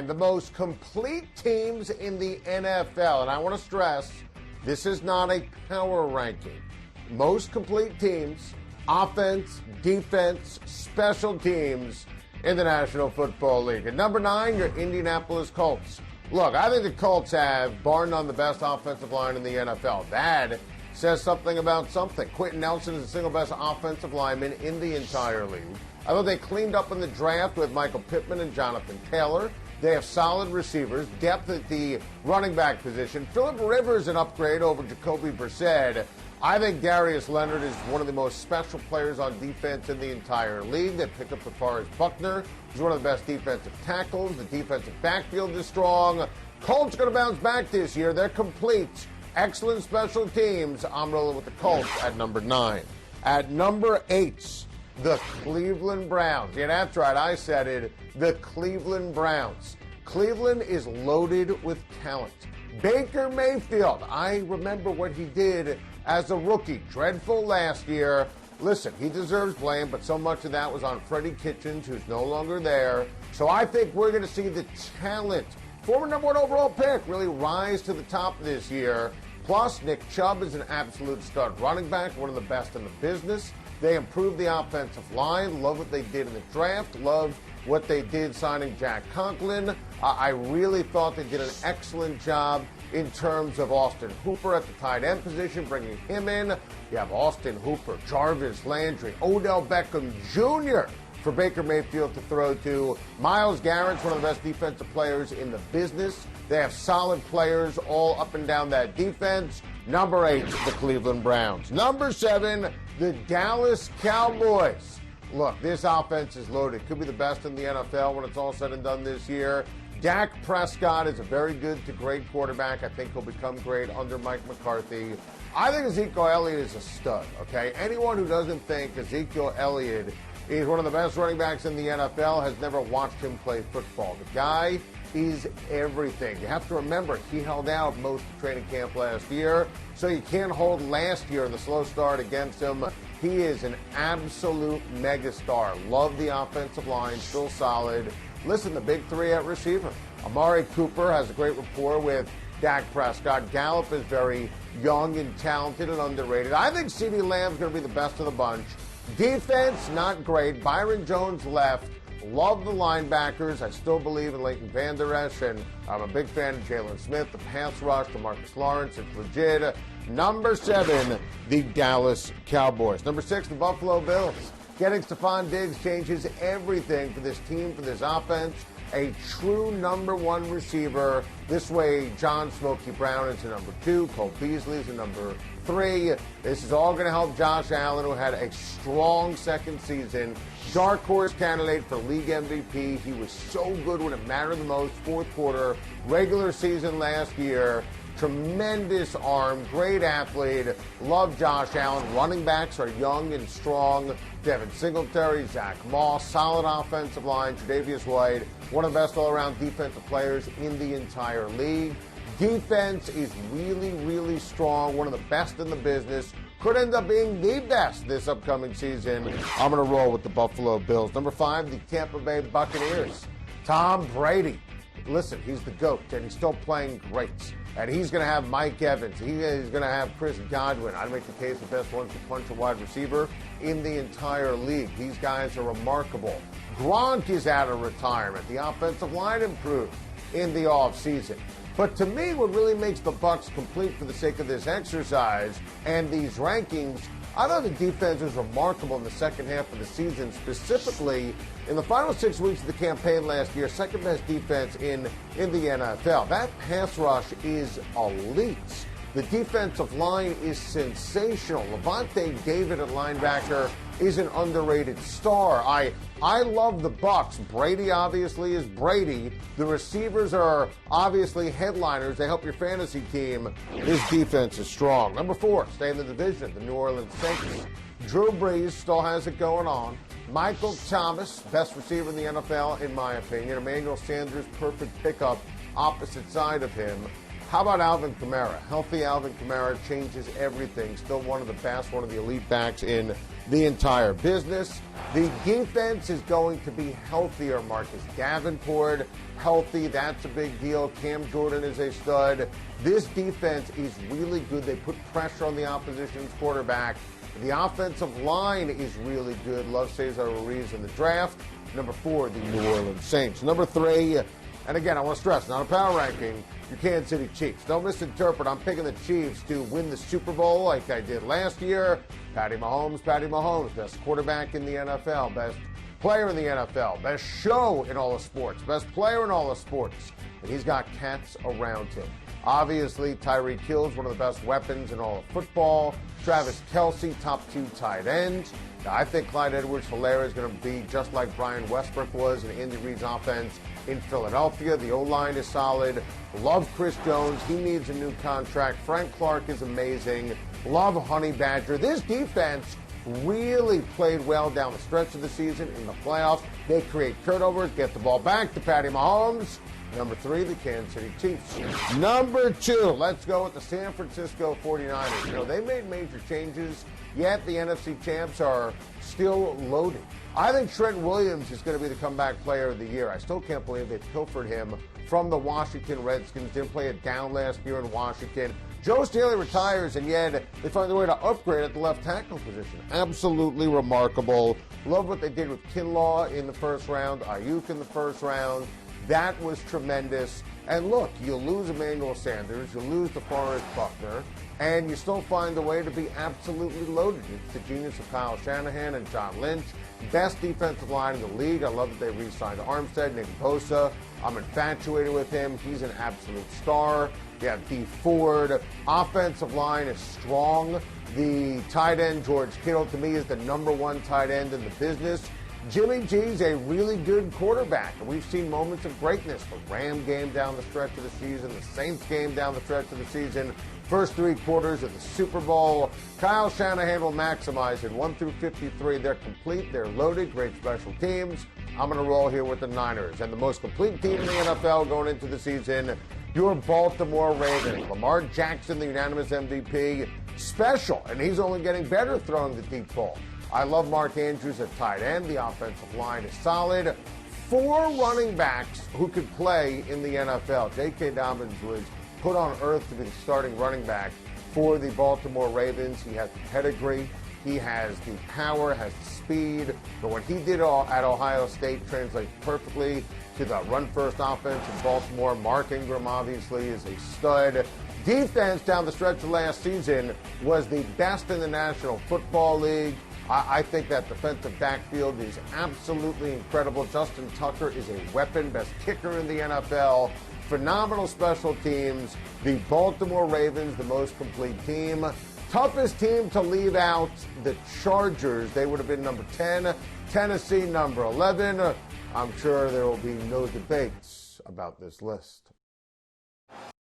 The most complete teams in the NFL, and I want to stress, this is not a power ranking. Most complete teams, offense, defense, special teams in the National Football League. At number 9, your Indianapolis Colts. Look, I think the Colts have, bar none, the best offensive line in the NFL. That says something about something. Quentin Nelson is the single best offensive lineman in the entire league. I thought they cleaned up in the draft with Michael Pittman and Jonathan Taylor. They have solid receivers, depth at the running back position. Phillip Rivers, an upgrade over Jacoby Brissett. I think Darius Leonard is one of the most special players on defense in the entire league. They picked up DeForest Buckner. He's one of the best defensive tackles. The defensive backfield is strong. Colts going to bounce back this year. They're complete. Excellent special teams. I'm rolling with the Colts at number 9. At number 8, the Cleveland Browns. Yeah, that's right. I said it. The Cleveland Browns. Cleveland is loaded with talent. Baker Mayfield. I remember what he did as a rookie. Dreadful last year. Listen, he deserves blame, but so much of that was on Freddie Kitchens, who's no longer there. So I think we're going to see the talent, former number 1 overall pick, really rise to the top this year. Plus, Nick Chubb is an absolute stud running back, one of the best in the business. They improved the offensive line. Love what they did in the draft. Love what they did signing Jack Conklin. I really thought they did an excellent job in terms of Austin Hooper at the tight end position, bringing him in. You have Austin Hooper, Jarvis Landry, Odell Beckham Jr. for Baker Mayfield to throw to. Myles Garrett's one of the best defensive players in the business. They have solid players all up and down that defense. Number 8, the Cleveland Browns. Number 7, the Dallas Cowboys. Look, this offense is loaded. Could be the best in the NFL when it's all said and done this year. Dak Prescott is a very good to great quarterback. I think he'll become great under Mike McCarthy. I think Ezekiel Elliott is a stud, okay? Anyone who doesn't think Ezekiel Elliott is one of the best running backs in the NFL has never watched him play football. The guy is everything. You have to remember, he held out most of training camp last year, so you can't hold last year in the slow start against him. He is an absolute megastar. Love the offensive line, still solid. Listen, the big 3 at receiver. Amari Cooper has a great rapport with Dak Prescott. Gallup is very young and talented and underrated. I think CeeDee Lamb's going to be the best of the bunch. Defense, not great. Byron Jones left. Love the linebackers. I still believe in Leighton Vander Esch, and I'm a big fan of Jalen Smith. The pass rush to Marcus Lawrence, it's legit. Number 7, the Dallas Cowboys. Number 6, the Buffalo Bills. Getting Stephon Diggs changes everything for this team, for this offense. A true number 1 receiver. This way, John Smokey Brown is a number 2. Cole Beasley is a number 3. This is all going to help Josh Allen, who had a strong second season. Dark horse candidate for league MVP. He was so good when it mattered the most. Fourth quarter, regular season last year. Tremendous arm, great athlete. Love Josh Allen. Running backs are young and strong. Devin Singletary, Zach Moss, solid offensive line. Tre'Davious White, one of the best all-around defensive players in the entire league. Defense is really, really strong. One of the best in the business. Could end up being the best this upcoming season. I'm going to roll with the Buffalo Bills. Number 5, the Tampa Bay Buccaneers. Tom Brady. Listen, he's the GOAT, and he's still playing great. And he's going to have Mike Evans. He is going to have Chris Godwin. I'd make the case the best one to punch a wide receiver in the entire league. These guys are remarkable. Gronk is out of retirement. The offensive line improved in the offseason. But to me, what really makes the Bucs complete for the sake of this exercise and these rankings, I thought the defense was remarkable in the second half of the season, specifically in the final 6 weeks of the campaign last year, second best defense in the NFL. That pass rush is elite. The defensive line is sensational. Levante David at linebacker is an underrated star. I love the Bucs. Brady obviously is Brady. The receivers are obviously headliners. They help your fantasy team. This defense is strong. Number 4, stay in the division, the New Orleans Saints. Drew Brees still has it going on. Michael Thomas, best receiver in the NFL, in my opinion. Emmanuel Sanders, perfect pickup, opposite side of him. How about Alvin Kamara? Healthy Alvin Kamara changes everything. Still one of the best, one of the elite backs in the entire business. The defense is going to be healthier. Marcus Davenport, healthy. That's a big deal. Cam Jordan is a stud. This defense is really good. They put pressure on the opposition's quarterback. The offensive line is really good. Love Cesar Ruiz in the draft. Number 4, the New Orleans Saints. Number 3, and again, I want to stress, not a power ranking, your Kansas City Chiefs. Don't misinterpret. I'm picking the Chiefs to win the Super Bowl like I did last year. Patty Mahomes, best quarterback in the NFL, best player in the NFL, best show in all of sports, best player in all of sports. And he's got cats around him. Obviously, Tyreek Hill's one of the best weapons in all of football. Travis Kelce, top 2 tight end. I think Clyde Edwards-Helaire is going to be just like Brian Westbrook was in Andy Reid's offense in Philadelphia. The O-line is solid. Love Chris Jones. He needs a new contract. Frank Clark is amazing. Love Honey Badger. This defense really played well down the stretch of the season in the playoffs. They create turnovers, get the ball back to Patty Mahomes. Number 3, the Kansas City Chiefs. Number 2, let's go with the San Francisco 49ers. You know, they made major changes, yet the NFC champs are still loaded. I think Trent Williams is going to be the comeback player of the year. I still can't believe they pilfered him from the Washington Redskins. Didn't play it down last year in Washington. Joe Staley retires, and yet they find a way to upgrade at the left tackle position. Absolutely remarkable. Love what they did with Kinlaw in the first round, Ayuk in the first round. That was tremendous. And look, you lose Emmanuel Sanders, you lose DeForest Buckner, and you still find a way to be absolutely loaded. It's the genius of Kyle Shanahan and John Lynch. Best defensive line in the league. I love that they re-signed Armstead, Nick Bosa. I'm infatuated with him. He's an absolute star. You have D. Ford. Offensive line is strong. The tight end, George Kittle, to me is the number 1 tight end in the business. Jimmy G's a really good quarterback, and we've seen moments of greatness. The Ram game down the stretch of the season, the Saints game down the stretch of the season, first 3 quarters of the Super Bowl. Kyle Shanahan will maximize it. 1 through 53, they're complete, they're loaded, great special teams. I'm going to roll here with the Niners. And the most complete team in the NFL going into the season, your Baltimore Ravens. Lamar Jackson, the unanimous MVP, special, and he's only getting better throwing the deep ball. I love Mark Andrews at tight end. The offensive line is solid. 4 running backs who could play in the NFL. J.K. Dobbins was put on earth to be the starting running back for the Baltimore Ravens. He has the pedigree. He has the power, has the speed. But what he did at Ohio State translates perfectly to the run-first offense in Baltimore. Mark Ingram, obviously, is a stud. Defense down the stretch of last season was the best in the National Football League. I think that defensive backfield is absolutely incredible. Justin Tucker is a weapon, best kicker in the NFL. Phenomenal special teams. The Baltimore Ravens, the most complete team. Toughest team to leave out, the Chargers. They would have been number 10. Tennessee, number 11. I'm sure there will be no debates about this list.